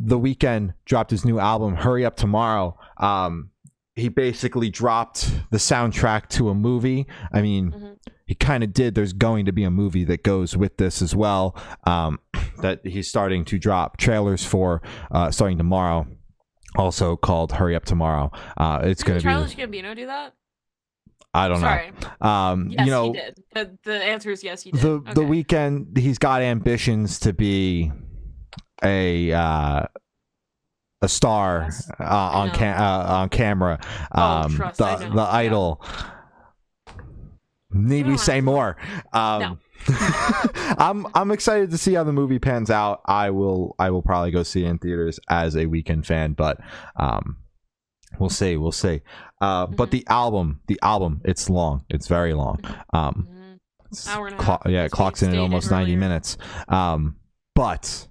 The Weeknd dropped his new album, Hurry Up Tomorrow. He basically dropped the soundtrack to a movie. I mean, he kind of did. There's going to be a movie that goes with this as well, that he's starting to drop trailers for starting tomorrow, also called Hurry Up Tomorrow. It's going to be... Childish Gambino do that? I don't Sorry. know. Yes, you know, he did. The answer is yes, he did. The Weeknd, he's got ambitions to be a star on camera. The Idol. Need we say more? No. I'm excited to see how the movie pans out. I will probably go see it in theaters as a Weeknd fan, but we'll see. But the album, it's long. It's very long. Hour and a half. It clocks in at almost 90 minutes. But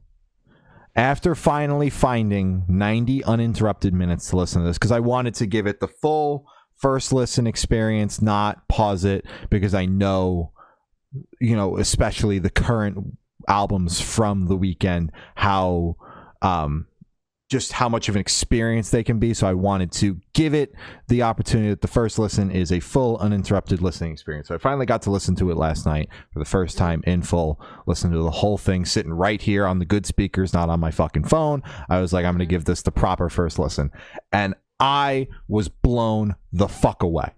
after finally finding 90 uninterrupted minutes to listen to this, because I wanted to give it the full first listen experience, not pause it, because I know, especially the current albums from The Weeknd, how just how much of an experience they can be. So I wanted to give it the opportunity that the first listen is a full uninterrupted listening experience. So I finally got to listen to it last night for the first time in full, listen to the whole thing sitting right here on the good speakers, not on my fucking phone. I was like, I'm going to give this the proper first listen. And I was blown the fuck away.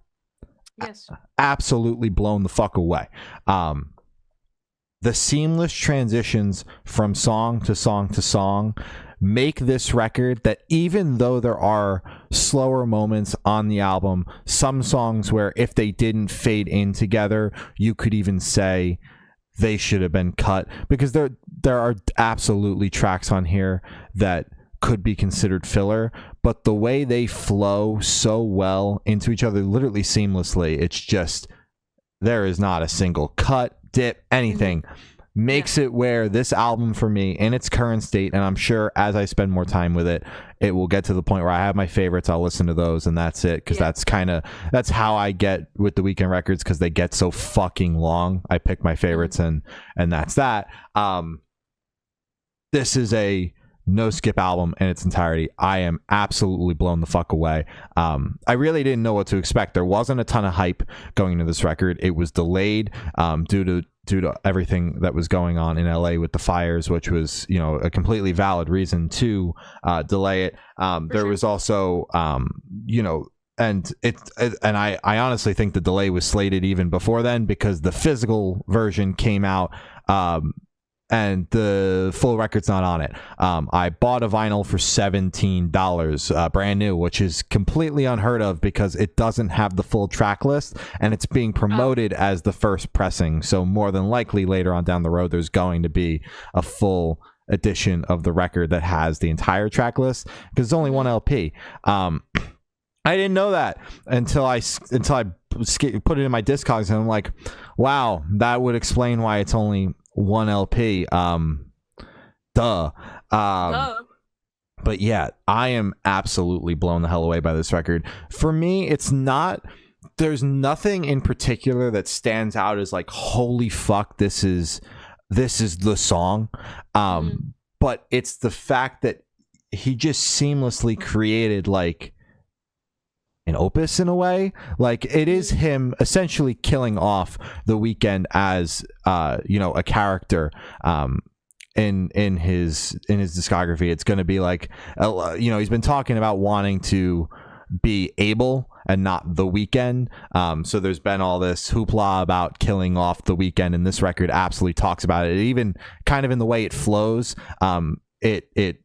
Yes. Absolutely blown the fuck away. The seamless transitions from song to song to song make this record that, even though there are slower moments on the album, some songs where if they didn't fade in together, you could even say they should have been cut, because there are absolutely tracks on here that could be considered filler, but the way they flow so well into each other, literally seamlessly, it's just, there is not a single cut, dip, anything. Makes it where this album for me in its current state, and I'm sure as I spend more time with it, it will get to the point where I have my favorites, I'll listen to those, and that's it, because that's how I get with the Weeknd records, because they get so fucking long. I pick my favorites, and that's that. This is a no skip album in its entirety. I am absolutely blown the fuck away. I really didn't know what to expect. There wasn't a ton of hype going into this record. It was delayed due to everything that was going on in LA with the fires, which was, a completely valid reason to delay it. There was also, and I honestly think the delay was slated even before then, because the physical version came out, and the full record's not on it. I bought a vinyl for $17, brand new, which is completely unheard of, because it doesn't have the full track list, and it's being promoted as the first pressing. So more than likely later on down the road, there's going to be a full edition of the record that has the entire track list, because it's only one LP. I didn't know that until I put it in my Discogs, and I'm like, wow, that would explain why it's only one LP. Duh. But yeah, I am absolutely blown the hell away by this record. For me, there's nothing in particular that stands out as like, holy fuck, this is the song. But it's the fact that he just seamlessly created like an opus in a way. Like, it is him essentially killing off The Weeknd as a character in his discography. It's going to be like, he's been talking about wanting to be Abel and not The Weeknd. So there's been all this hoopla about killing off The Weeknd, and this record absolutely talks about it. Even kind of in the way it flows, it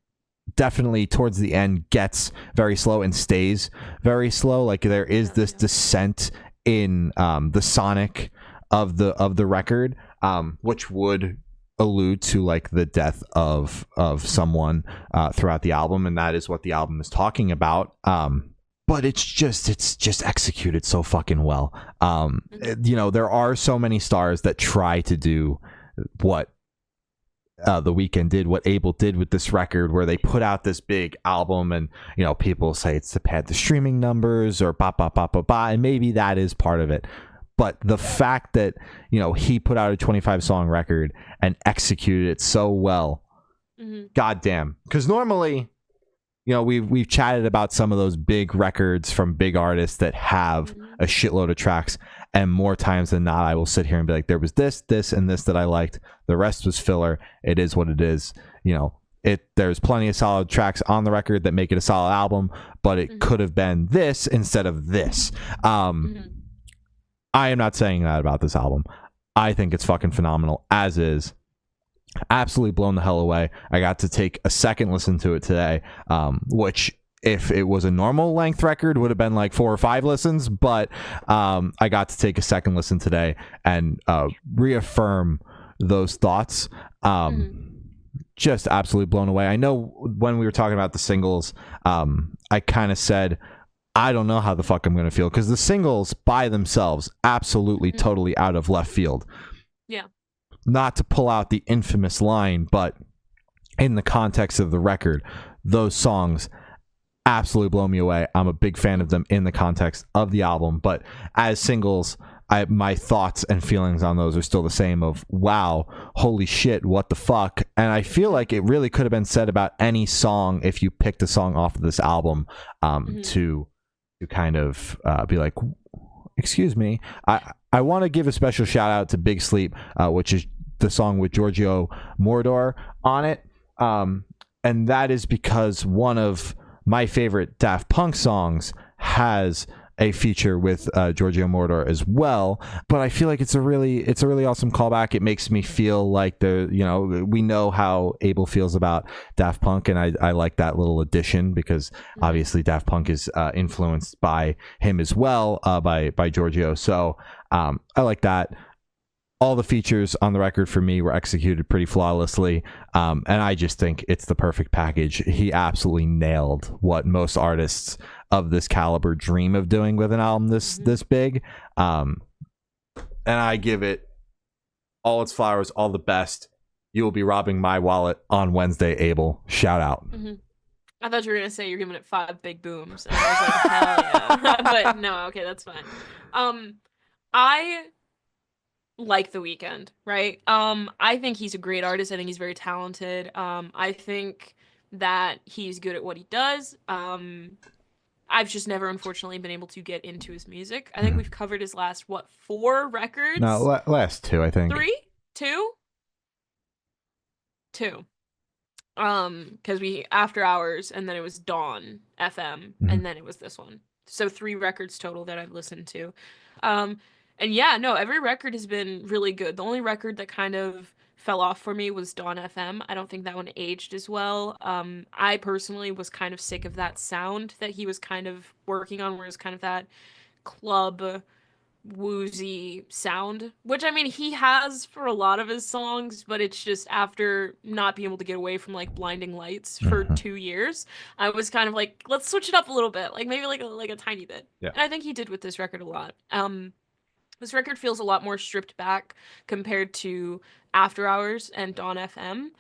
definitely towards the end gets very slow and stays very slow. Like, there is this descent in the sonic of the record, which would allude to like the death of someone throughout the album, and that is what the album is talking about. But it's just executed so fucking well. There are so many stars that try to do what The Weeknd did, what Abel did with this record, where they put out this big album, and people say it's to pad the streaming numbers or and maybe that is part of it. But the fact that he put out a 25 song record and executed it so well Goddamn. Because normally, you know, we've chatted about some of those big records from big artists that have a shitload of tracks, and more times than not, I will sit here and be like, there was this, and this that I liked. The rest was filler. It is what it is. You know, there's plenty of solid tracks on the record that make it a solid album, but it could have been this instead of this. I am not saying that about this album. I think it's fucking phenomenal as is. Absolutely blown the hell away. I got to take a second listen to it today, which if it was a normal length record would have been like 4 or 5 listens, but I got to take a second listen today and reaffirm those thoughts. Just absolutely blown away. I know when we were talking about the singles, I kind of said I don't know how the fuck I'm gonna feel, because the singles by themselves absolutely totally out of left field. Yeah. Not to pull out the infamous line, but in the context of the record, those songs absolutely blow me away. I'm a big fan of them in the context of the album, but as singles, my thoughts and feelings on those are still the same of, wow, holy shit, what the fuck. And I feel like it really could have been said about any song if you picked a song off of this album to kind of be like, excuse me. I want to give a special shout out to Big Sleep, which is the song with Giorgio Moroder on it. And that is because one of my favorite Daft Punk songs has a feature with Giorgio Moroder as well, but I feel like it's a really awesome callback. It makes me feel like we know how Abel feels about Daft Punk, and I like that little addition because obviously Daft Punk is influenced by him as well, by Giorgio. So I like that. All the features on the record for me were executed pretty flawlessly, and I just think it's the perfect package. He absolutely nailed what most artists of this caliber dream of doing with an album this big, and I give it all its flowers, all the best. You will be robbing my wallet on Wednesday, Abel. Shout out. I thought you were gonna say you're giving it 5 big booms, and I was like, hell yeah. But no, okay, that's fine. I like The Weeknd, right? I think he's a great artist. I think he's very talented. I think that he's good at what he does. I've just never, unfortunately, been able to get into his music. I think we've covered his last, 4 records? No, last 2, I think. 3? 2? 2. Because we After Hours, and then it was Dawn FM, and then it was this one. So 3 records total that I've listened to. And yeah, no, every record has been really good. The only record that kind of fell off for me was Dawn FM. I don't think that one aged as well. I personally was kind of sick of that sound that he was kind of working on, where it was kind of that club woozy sound, which I mean he has for a lot of his songs, but it's just after not being able to get away from like Blinding Lights for 2 years, I was kind of like, let's switch it up a little bit, like maybe like a tiny bit. Yeah. And I think he did with this record a lot. This record feels a lot more stripped back compared to After Hours and Dawn FM,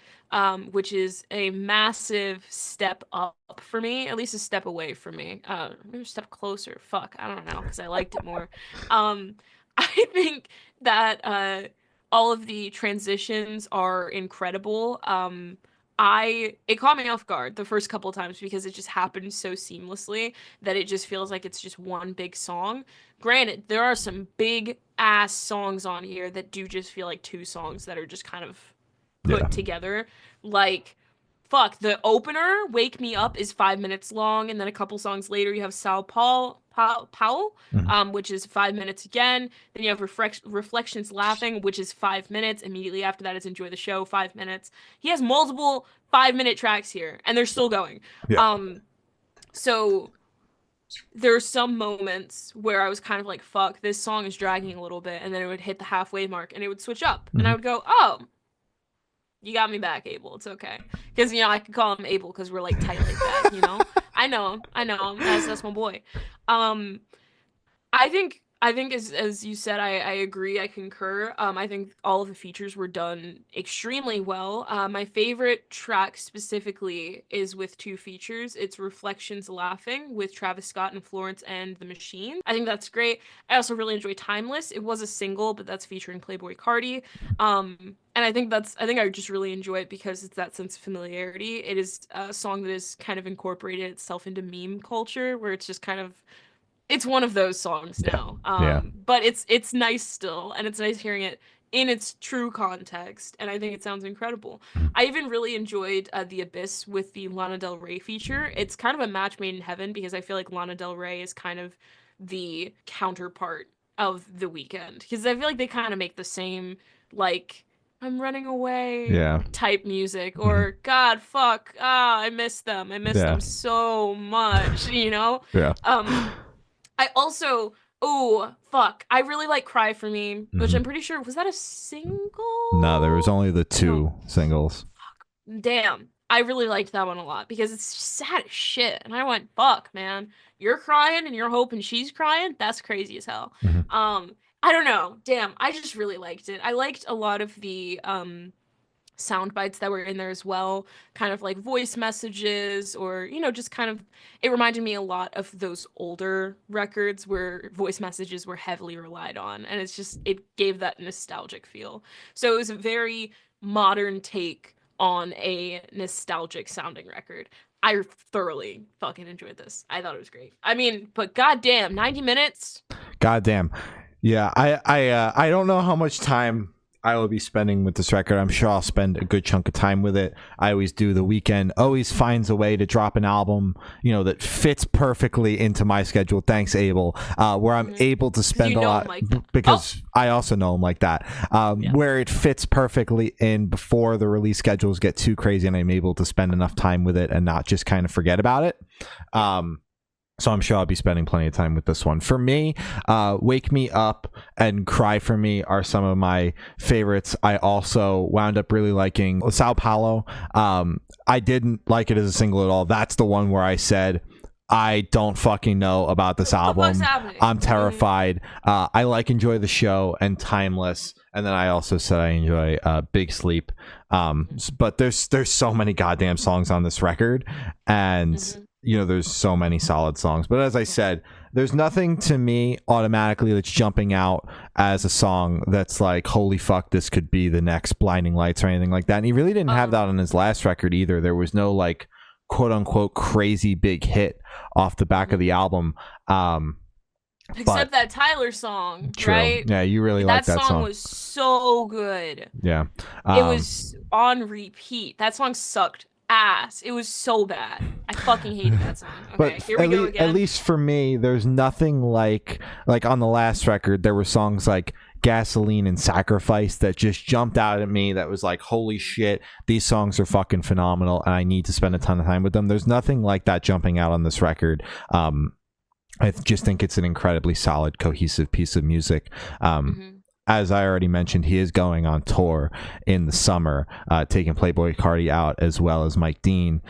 which is a massive step up for me, at least a step away from me. Maybe a step closer. Fuck, I don't know, because I liked it more. I think that all of the transitions are incredible. It caught me off guard the first couple of times because it just happened so seamlessly that it just feels like it's just one big song. Granted, there are some big ass songs on here that do just feel like 2 songs that are just kind of put together. Like, fuck, the opener, Wake Me Up, is 5 minutes long, and then a couple songs later you have Sao Paulo, which is 5 minutes again. Then you have Reflections Laughing, which is 5 minutes. Immediately after that is Enjoy the Show, 5 minutes. He has multiple 5-minute tracks here, and they're still going. So there's some moments where I was kind of like, fuck, this song is dragging a little bit, and then it would hit the halfway mark, and it would switch up, and I would go, oh, you got me back, Abel. It's okay. Because, I could call him Abel because we're, like, tight like that, I know him. That's my boy. I think I think as you said, I agree, I concur. I think all of the features were done extremely well. My favorite track specifically is with two features. It's Reflections Laughing with Travis Scott and Florence and the Machine. I think that's great. I also really enjoy Timeless. It was a single, but that's featuring Playboi Carti. And I think I just really enjoy it because it's that sense of familiarity. It is a song that is kind of incorporated itself into meme culture where it's just kind of it's one of those songs Yeah. now. Yeah. But it's nice still, and it's nice hearing it in its true context, and I think it sounds incredible. I even really enjoyed The Abyss with the Lana Del Rey feature. It's kind of a match made in heaven because I feel like Lana Del Rey is kind of the counterpart of The Weeknd because I feel like they kind of make the same like I'm running away Yeah. type music Mhm. or God fuck I miss them. I miss Yeah. them so much, you know? Yeah. Um I also, oh, fuck. I really like Cry for Me, which Mhm. I'm pretty sure, was that a No, there was single? only the No. two singles. Damn. I really liked that one a lot because it's just sad as shit. And I went, fuck, man. You're crying and you're hoping she's crying? That's crazy as hell. Mhm. I don't know. Damn. I just really liked it. I liked a lot of the sound bites that were in there as well, kind of like voice messages or, you know, just kind of it reminded me a lot of those older records where voice messages were heavily relied on and it's just it gave that nostalgic feel. So it was a very modern take on a nostalgic sounding record. I thoroughly fucking enjoyed this. I thought it was great. I mean, but goddamn, 90 minutes? Goddamn. Yeah, I don't know how much time I will be spending with this record. I'm sure I'll spend a good chunk of time with it. I always do. The Weeknd always finds a way to drop an album, you know, that fits perfectly into my schedule. Thanks, Abel. Where I'm able to Because spend you a know lot him like that. Oh, because I also know him like that. yeah. Where it fits perfectly in before the release schedules get too crazy, and I'm able to spend enough time with it and not just kind of forget about it. So I'm sure I'll be spending plenty of time with this one. For me, Wake Me Up and Cry For Me are some of my favorites. I also wound up really liking Sao Paulo. I didn't like it as a single at all. That's the one where I said, I don't fucking know about this What the fuck's album. happening? I'm terrified. I like Enjoy the Show and Timeless. And then I also said I enjoy Big Sleep. But there's so many goddamn songs on this record. And you know, there's so many solid songs. But as I said, there's nothing to me automatically that's jumping out as a song that's like, holy fuck, this could be the next Blinding Lights or anything like that. And he really didn't have that on his last record either. There was no like quote unquote crazy big hit off the back of the album. Except that Tyler song, True. right? Yeah, you really like that song. Was so good. Yeah. It was on repeat. That song sucked ass. It was so bad. I fucking hated that song. Okay, but here we go again. At least for me, there's nothing like on the last record, there were songs like Gasoline and Sacrifice that just jumped out at me that was like, holy shit, these songs are fucking phenomenal and I need to spend a ton of time with them. There's nothing like that jumping out on this record. I just think it's an incredibly solid, cohesive piece of music. As I already mentioned, he is going on tour in the summer, taking Playboi Carti out as well as Mike Dean.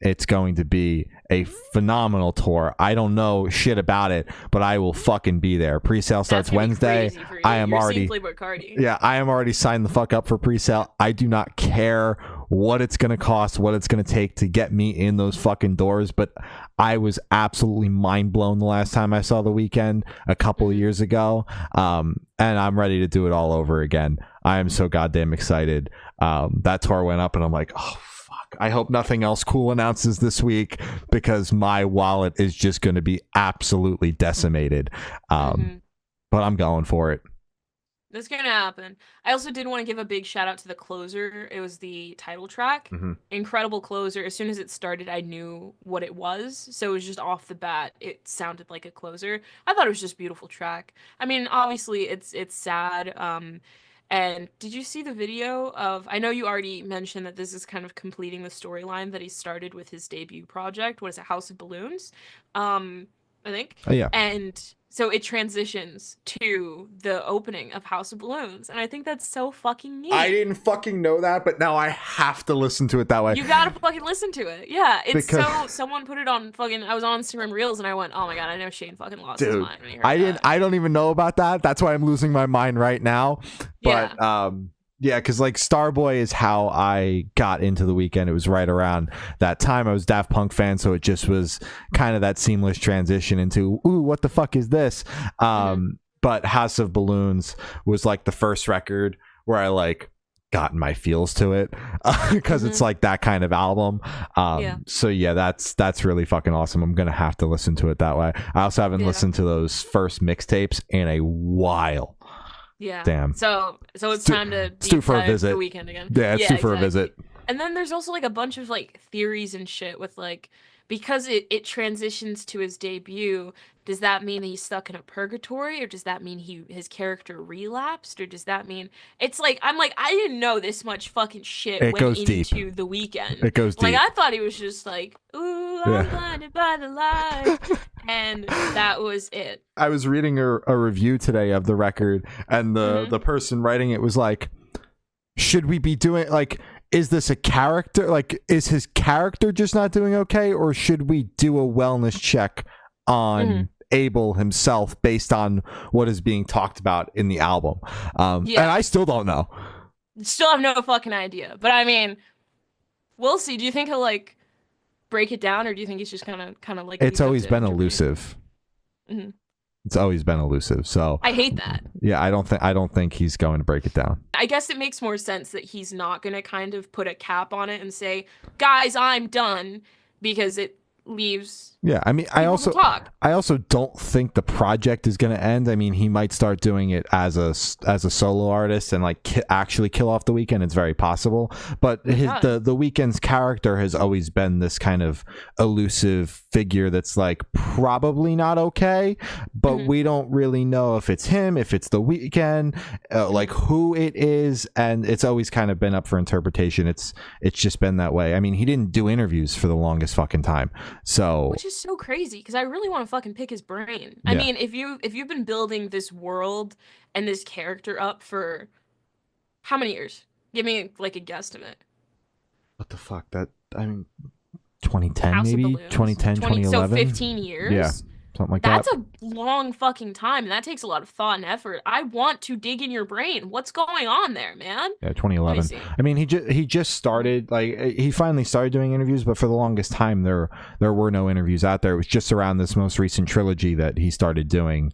It's going to be a phenomenal tour. I don't know shit about it, but I will fucking be there. Pre-sale starts Wednesday. I am already signed the fuck up for pre-sale. I do not care what it's going to cost, what it's going to take to get me in those fucking doors, but I was absolutely mind blown the last time I saw The Weeknd a couple of years ago, and I'm ready to do it all over again. I am so goddamn excited. That tour went up and I'm like, oh fuck, I hope nothing else cool announces this week because my wallet is just going to be absolutely decimated. But I'm going for it. That's gonna happen. I also did want to give a big shout out to the closer. It was the title track. Incredible closer. As soon as it started, I knew what it was. So it was just off the bat, it sounded like a closer. I thought it was just a beautiful track. I mean, obviously it's sad. And did you see the video of I know you already mentioned that this is kind of completing the storyline that he started with his debut project. What is it, House of Balloons? I think. Oh yeah. And So it transitions to the opening of House of Balloons, and I think that's so fucking neat. I didn't fucking know that, but now I have to listen to it that way. You gotta fucking listen to it. Yeah, it's Because- so. Someone put it on fucking. I was on Instagram Reels and I went, "Oh my god, I know Shane fucking lost his Dude, mind when he heard that." I don't even know about that. That's why I'm losing my mind right now. But yeah, because like Starboy is how I got into the Weeknd. It was right around that time. I was Daft Punk fan, so it just was kind of that seamless transition into, ooh, what the fuck is this? But House of Balloons was like the first record where I like got my feels to it, because it's like that kind of album. So yeah, that's really fucking awesome. I'm gonna have to listen to it that way. I also haven't listened to those first mixtapes in a while. Yeah. Damn. So it's time to due for a visit. The Weeknd again. Yeah, it's due for a visit. And then there's also like a bunch of like theories and shit with like, because it transitions to his debut, does that mean he's stuck in a purgatory, or does that mean his character relapsed, or does that mean it's like I'm like I didn't know this much fucking shit It went goes into deep. the Weeknd. It goes like deep. I thought he was just like, ooh, I'm blinded by the light, and that was it. I was reading a review today of the record, and the person writing it was like, should we be doing like, is this a character? Like, is his character just not doing okay, or should we do a wellness check on Abel himself based on what is being talked about in the album? And I still don't know. Still have no fucking idea. But I mean, we'll see. Do you think he'll like break it down, or do you think he's just kind of like? It's always been elusive. It's always been elusive. So I hate that. Yeah, I don't think he's going to break it down. I guess it makes more sense that he's not going to kind of put a cap on it and say, "Guys, I'm done," because it leaves. Yeah, I mean, I also don't think the project is going to end. I mean, he might start doing it as a solo artist and like actually kill off the Weeknd. It's very possible, but the Weeknd's character has always been this kind of elusive figure that's like probably not okay, but we don't really know if it's him, if it's the Weeknd, like who it is, and it's always kind of been up for interpretation. It's just been that way. I mean, he didn't do interviews for the longest fucking time, so which is so crazy because I really want to fucking pick his brain. I mean, if you've been building this world and this character up for how many years? Give me like a guesstimate. What the fuck? That, I mean, 2010 House maybe? 2010, 2011? So 15 years? Yeah. Something like that. That's a long fucking time, and that takes a lot of thought and effort. I want to dig in your brain. What's going on there, man? Yeah, 2011. I mean, he just started, like, he finally started doing interviews, but for the longest time there were no interviews out there. It was just around this most recent trilogy that he started doing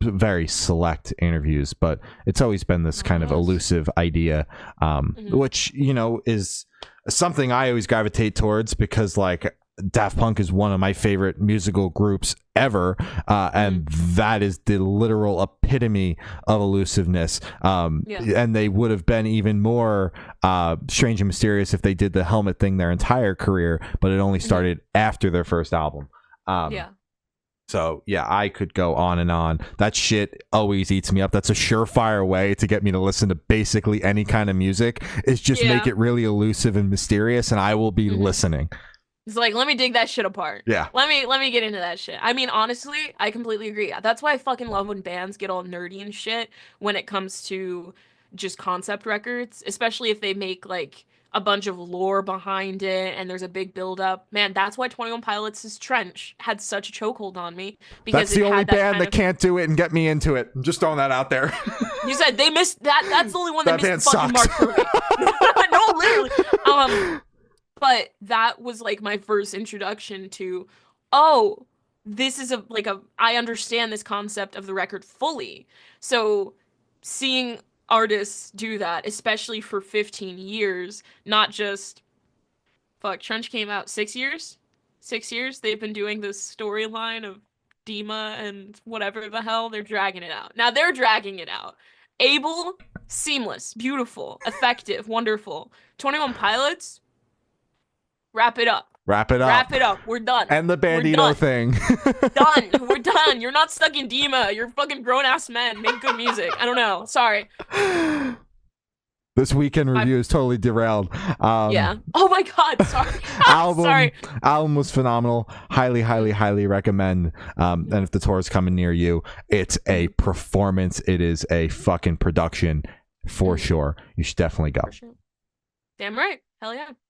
very select interviews, but it's always been this kind of elusive idea, which, you know, is something I always gravitate towards because, like, Daft Punk is one of my favorite musical groups ever, and that is the literal epitome of elusiveness. And they would have been even more strange and mysterious if they did the helmet thing their entire career, but it only started after their first album. So yeah, I could go on and on. That shit always eats me up. That's a surefire way to get me to listen to basically any kind of music, is just make it really elusive and mysterious, and I will be listening. It's like, let me dig that shit apart. Yeah. Let me get into that shit. I mean, honestly, I completely agree. That's why I fucking love when bands get all nerdy and shit when it comes to just concept records, especially if they make like a bunch of lore behind it and there's a big build up. Man, that's why 21 Pilots' Trench had such a chokehold on me, because that's the only band that can't do it and get me into it. I'm just throwing that out there. You said they missed that. That's the only one that missed the fucking sucks. mark for me. No, literally. But that was like my first introduction to, oh, this is I understand this concept of the record fully. So seeing artists do that, especially for 15 years, not just, Trench came out 6 years? 6 years? They've been doing this storyline of Dima and whatever the hell. They're dragging it out. Now they're dragging it out. Abel, seamless, beautiful, effective, wonderful. 21 Pilots, wrap it up. Wrap it up. We're done. And the Bandito thing. Done. We're done. You're not stuck in Dima. You're fucking grown-ass men. Make good music. I don't know. Sorry. This Weeknd review is totally derailed. Yeah. Oh my God. Sorry. album Sorry. album was phenomenal. Highly recommend. And if the tour is coming near you, it's a performance. It is a fucking production for sure. You should definitely go. For sure. Damn right. Hell yeah.